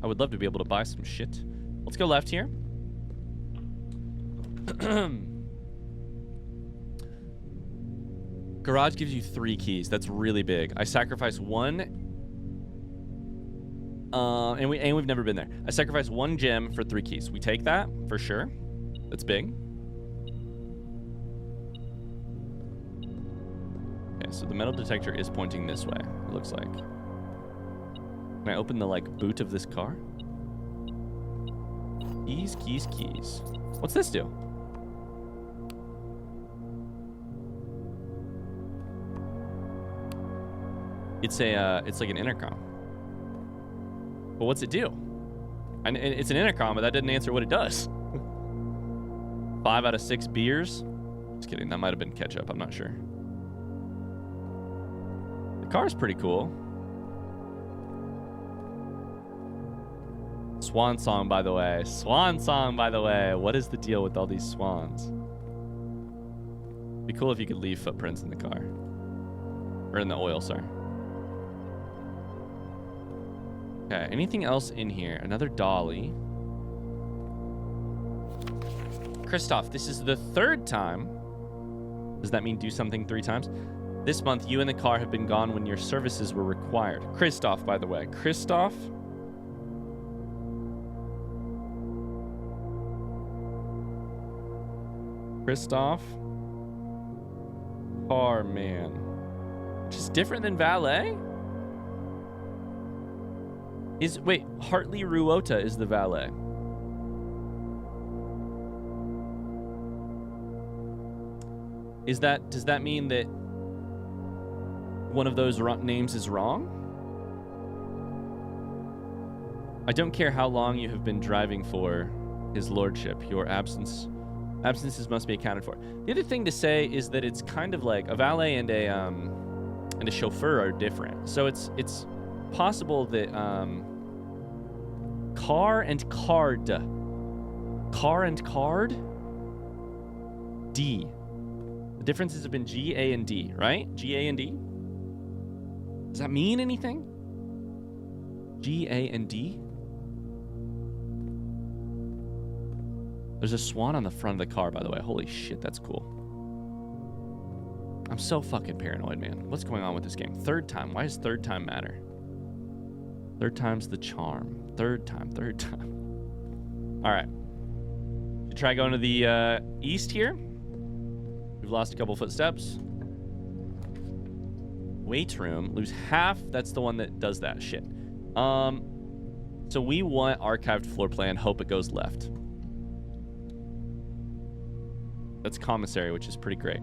I would love to be able to buy some shit. Let's go left here. Garage gives you 3 keys. That's really big. I sacrifice 1... and we've never been there. I sacrificed 1 gem for 3 keys. We take that for sure. That's big. Okay, so the metal detector is pointing this way. It looks like. Can I open the boot of this car? Keys. What's this do? It's like an intercom. But what's it do? And it's an intercom, but that didn't answer what it does. 5 out of 6 beers? Just kidding, that might have been ketchup, I'm not sure. The car's pretty cool. Swan song, by the way. Swan song, by the way. What is the deal with all these swans? It'd be cool if you could leave footprints in the car. Or in the oil, sorry. Okay, anything else in here? Another dolly. Christoph, this is the 3rd time. Does that mean do something 3 times? This month, you and the car have been gone when your services were required. Christoph, by the way. Christoph? Car man. Which is different than valet? Wait, Hartley Ruota is the valet. Does that mean that one of those names is wrong. I don't care how long you have been driving for, his lordship. Your absences must be accounted for. The other thing to say is that it's kind of like a valet and a chauffeur are different. So it's possible that car and card D. The differences have been G, A, and D, right? G, A, and D. Does that mean anything? G, A, and D? There's a swan on the front of the car, by the way. Holy shit, that's cool. I'm so fucking paranoid, man. What's going on with this game? Third time. Why does third time matter? Third time's the charm. Third time. All right. Should try going to the east here. We've lost a couple footsteps. Weight room. Lose half. That's the one that does that shit. So we want archived floor plan. Hope it goes left. That's commissary, which is pretty great.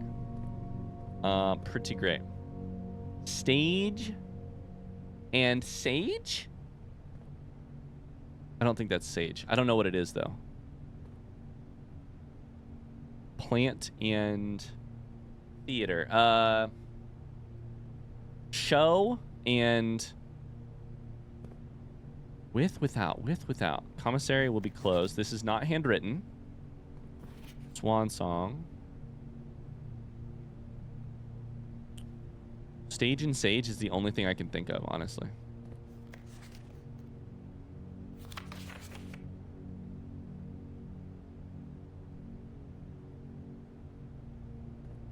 Pretty great. Stage and sage? I don't think that's sage. I don't know what it is, though. Plant and theater. Show and without. Commissary will be closed. This is not handwritten. Swan song. Stage and sage is the only thing I can think of, honestly.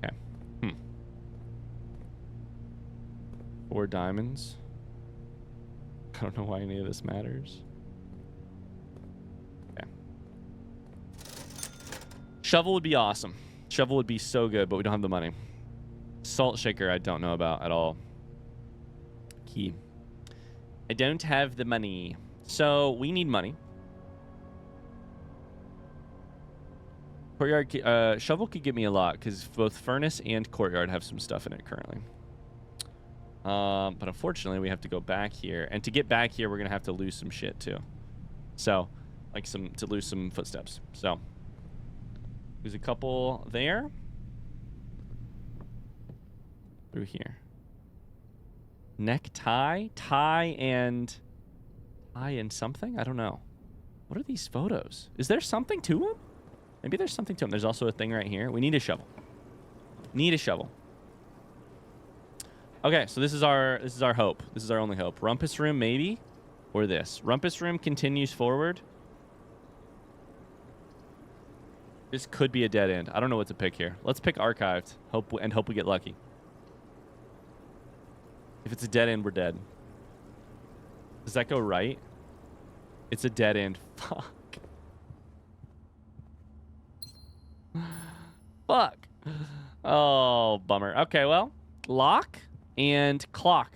Okay. 4 diamonds. I don't know why any of this matters. Okay. Shovel would be awesome. Shovel would be so good, but we don't have the money. Salt shaker I don't know about at all. Key. I don't have the money. So we need money. Courtyard, shovel could give me a lot because both furnace and courtyard have some stuff in it currently. But unfortunately we have to go back here. And to get back here we're going to have to lose some shit too. So, like to lose some footsteps. So, there's a couple there. Through here. Necktie? Tie and something? I don't know. What are these photos? Is there something to them? Maybe there's something to them. There's also a thing right here. We need a shovel. Need a shovel. Okay, so this is our hope. This is our only hope. Rumpus room, maybe? Or this. Rumpus room continues forward. This could be a dead end. I don't know what to pick here. Let's pick archived. Hope we get lucky. If it's a dead end, we're dead. Does that go right? It's a dead end. Fuck. Fuck. Oh, bummer. Okay, well, lock and clock.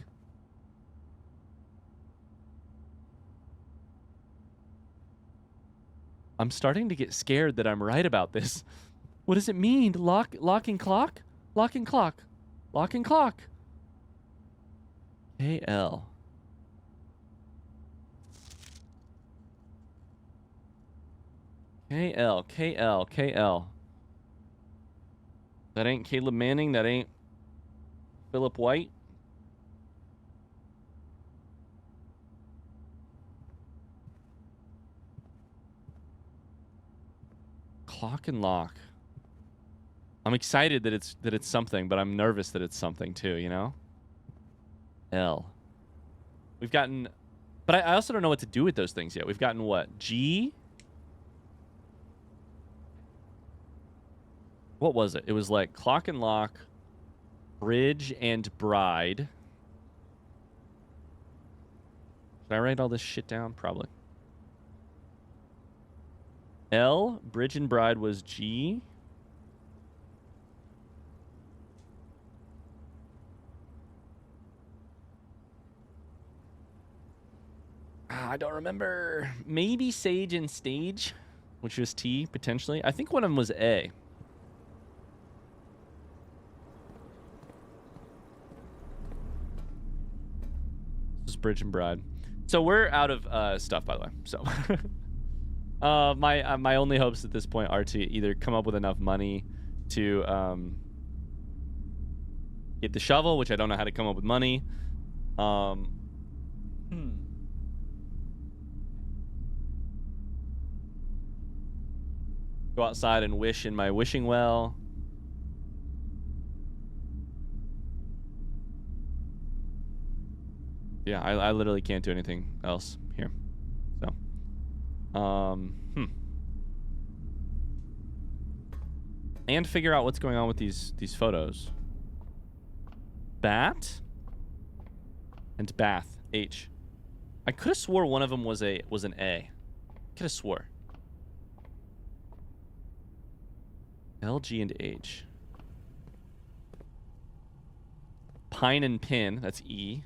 I'm starting to get scared that I'm right about this. What does it mean? Lock and clock? Lock and clock. Lock and clock. KL. KL. That ain't Caleb Manning. That ain't Philip White. Clock and lock. I'm excited that it's something, but I'm nervous that it's something too, you know? L. We've gotten... But I also don't know what to do with those things yet. We've gotten what? G? What was it? It was like clock and lock, bridge and bride. Should I write all this shit down? Probably. L, bridge and bride was G. I don't remember. Maybe sage and stage, which was T, potentially. I think one of them was A. Bridge and Bride. So we're out of stuff, by the way. So my only hopes at this point are to either come up with enough money to get the shovel, which I don't know how to come up with money. Go outside and wish in my wishing well. Yeah, I literally can't do anything else here. So, and figure out what's going on with these photos. Bat and bath. H. I could have swore one of them was an A. Could have swore. L, G, and H. Pine and pin. That's E.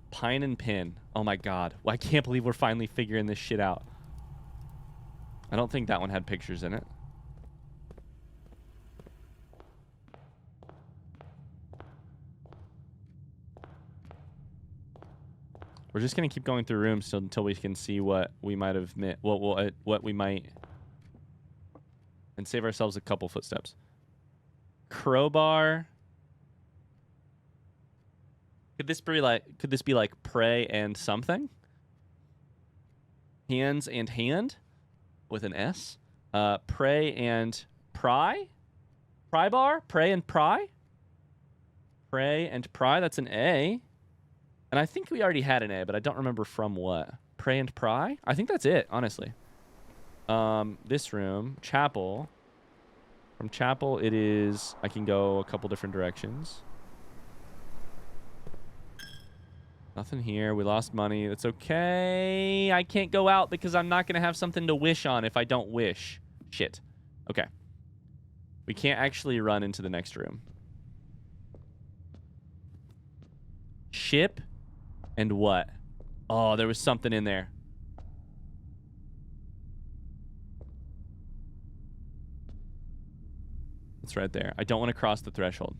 Pine and pin. Oh my god. Well, I can't believe we're finally figuring this shit out. I don't think that one had pictures in it. We're just gonna keep going through rooms until we can see what we might have missed. What we might, and save ourselves a couple footsteps. Crowbar. Could this be like pray and something? Hands and hand with an S. Pray and pry. Pry bar. Pray and pry. Pray and pry. That's an A. And I think we already had an A, but I don't remember from what. Pray and pry? I think that's it, honestly. This room. Chapel. From chapel, it is... I can go a couple different directions. Nothing here. We lost money. That's okay. I can't go out because I'm not going to have something to wish on if I don't wish. Shit. Okay. We can't actually run into the next room. Ship and what? Oh, there was something in there. It's right there. I don't want to cross the threshold.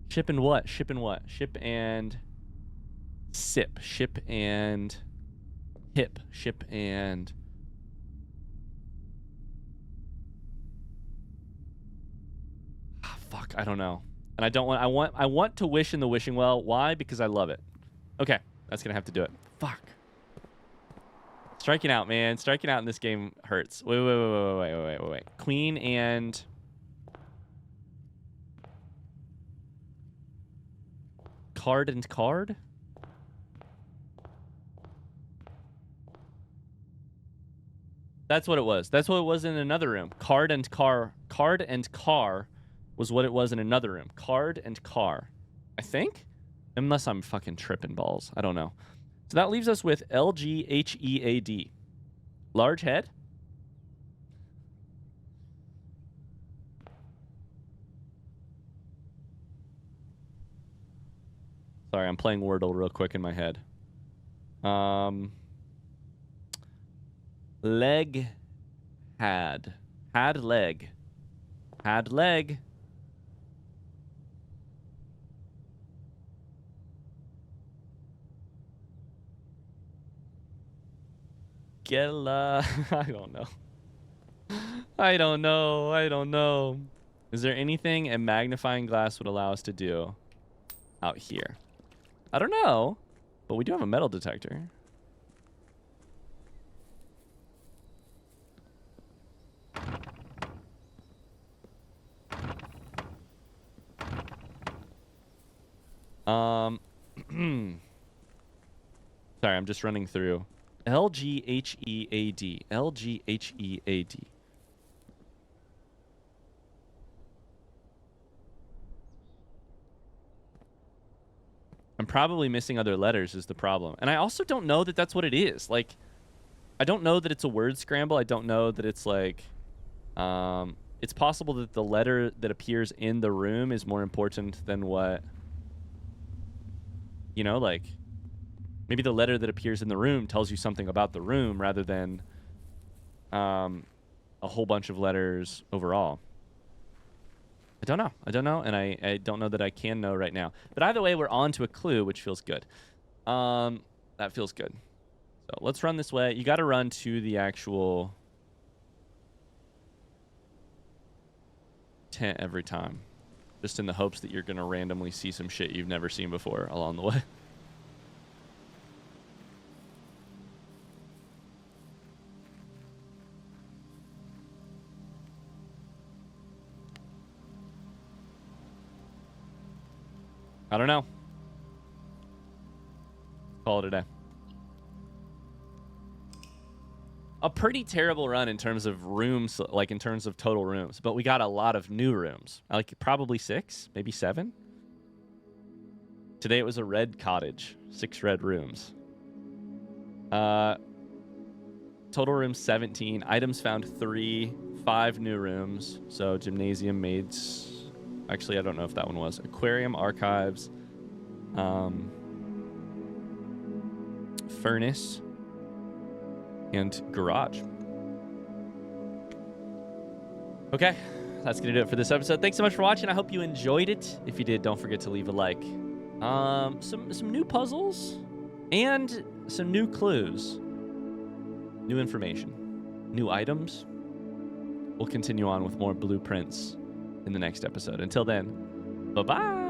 Ship and what? Ship and what? Ship and sip. Ship and hip. Ship and... Ah, fuck, I don't know. And I don't want... I want to wish in the wishing well. Why? Because I love it. Okay, that's gonna have to do it. Fuck. Striking out, man. Striking out in this game hurts. Wait. Queen and... Card and card? That's what it was. That's what it was in another room. Card and car. Card and car was what it was in another room. Card and car. I think? Unless I'm fucking tripping balls. I don't know. So that leaves us with LGHEAD. Large head? Sorry, I'm playing Wordle real quick in my head. Leg. Had. Had leg. Had leg. Gela. I don't know. I don't know. Is there anything a magnifying glass would allow us to do out here? I don't know, but we do have a metal detector. Sorry, I'm just running through. LGHEAD. LGHEAD. I'm probably missing other letters is the problem. And I also don't know that that's what it is. Like, I don't know that it's a word scramble. I don't know that it's like... it's possible that the letter that appears in the room is more important than what... You know, like... Maybe the letter that appears in the room tells you something about the room rather than a whole bunch of letters overall. I don't know. I don't know, and I don't know that I can know right now. But either way, we're on to a clue, which feels good. That feels good. So let's run this way. You got to run to the actual tent every time, just in the hopes that you're going to randomly see some shit you've never seen before along the way. I don't know. Call it a day. A pretty terrible run in terms of rooms, like in terms of total rooms, but we got a lot of new rooms. Like probably 6, maybe 7. Today it was a red cottage, 6 red rooms. Total rooms 17. Items found 3, 5 new rooms. So gymnasium, maids. Actually, I don't know if that one was. Aquarium, archives, furnace, and garage. Okay, that's going to do it for this episode. Thanks so much for watching. I hope you enjoyed it. If you did, don't forget to leave a like. Some new puzzles and some new clues. New information. New items. We'll continue on with more blueprints in the next episode. Until then, bye-bye.